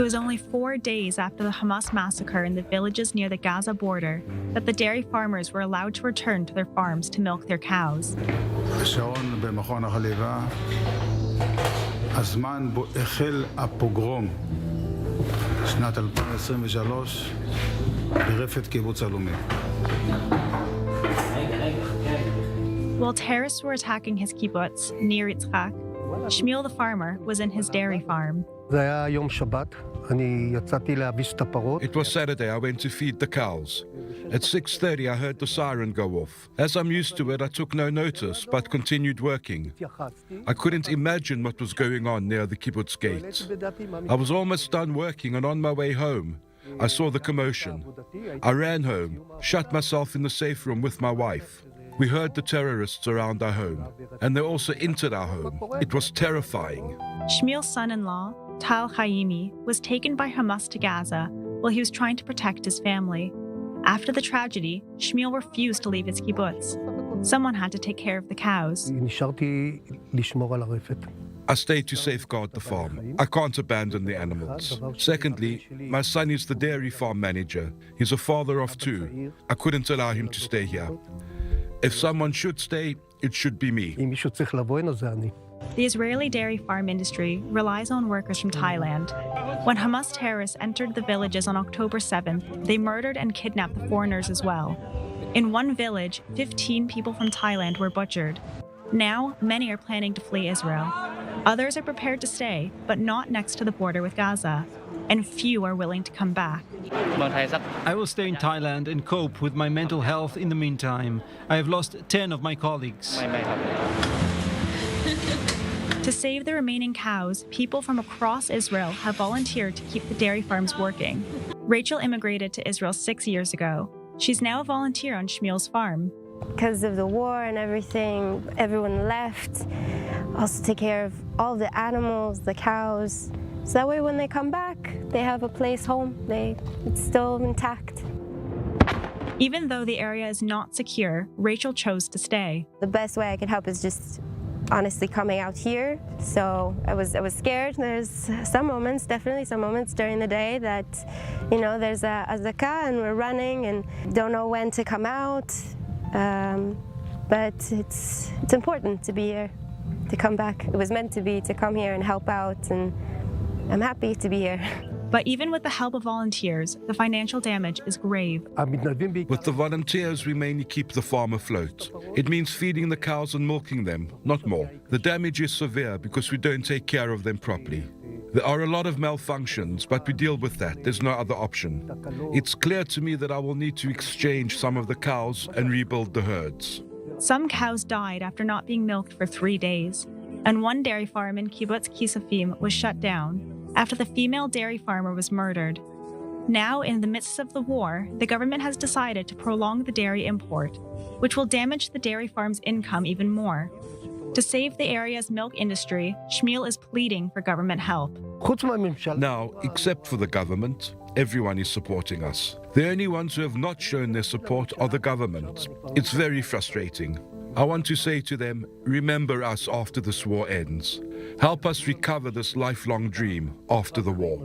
It was only 4 days after the Hamas massacre in the villages near the Gaza border that the dairy farmers were allowed to return to their farms to milk their cows. השעון במכון החליבה, הזמן בו החל הפוגרום, שנת 2023, ברפת קיבוץ אלומי. While terrorists were attacking his kibbutz near Yitzhak, Shmuel the farmer was in his dairy farm. It was Saturday. I went to feed the cows. At 6:30, I heard the siren go off. As I'm used to it, I took no notice, but continued working. I couldn't imagine what was going on near the kibbutz gate. I was almost done working, and on my way home, I saw the commotion. I ran home, shut myself in the safe room with my wife. We heard the terrorists around our home, and they also entered our home. It was terrifying. Shmuel's son-in-law, Tal Chaimi, was taken by Hamas to Gaza while he was trying to protect his family. After the tragedy, Shmuel refused to leave his kibbutz. Someone had to take care of the cows. I stayed to safeguard the farm. I can't abandon the animals. Secondly, my son is the dairy farm manager. He's a father of 2. I couldn't allow him to stay here. If someone should stay, it should be me. The Israeli dairy farm industry relies on workers from Thailand. When Hamas terrorists entered the villages on October 7th, they murdered and kidnapped the foreigners as well. In one village, 15 people from Thailand were butchered. Now, many are planning to flee Israel. Others are prepared to stay, but not next to the border with Gaza. And few are willing to come back. I will stay in Thailand and cope with my mental health in the meantime. I have lost 10 of my colleagues. To save the remaining cows, people from across Israel have volunteered to keep the dairy farms working. Rachel immigrated to Israel 6 years ago. She's now a volunteer on Shmuel's farm. Because of the war and everything, everyone left. Also take care of all the animals, the cows. So that way when they come back, they have a place home. It's still intact. Even though the area is not secure, Rachel chose to stay. The best way I could help is just honestly coming out here. So I was scared. There's some moments, definitely some moments during the day that, there's a azaka and we're running and don't know when to come out. But it's important to be here, to come back. It was meant to be, to come here and help out, and I'm happy to be here. But even with the help of volunteers, the financial damage is grave. With the volunteers, we mainly keep the farm afloat. It means feeding the cows and milking them, not more. The damage is severe because we don't take care of them properly. There are a lot of malfunctions, but we deal with that. There's no other option. It's clear to me that I will need to exchange some of the cows and rebuild the herds. Some cows died after not being milked for 3 days, and one dairy farm in Kibbutz Kisafim was shut down after the female dairy farmer was murdered. Now, in the midst of the war, the government has decided to prolong the dairy import, which will damage the dairy farm's income even more. To save the area's milk industry, Shmuel is pleading for government help. Now, except for the government, everyone is supporting us. The only ones who have not shown their support are the government. It's very frustrating. I want to say to them, remember us after this war ends. Help us recover this lifelong dream after the war.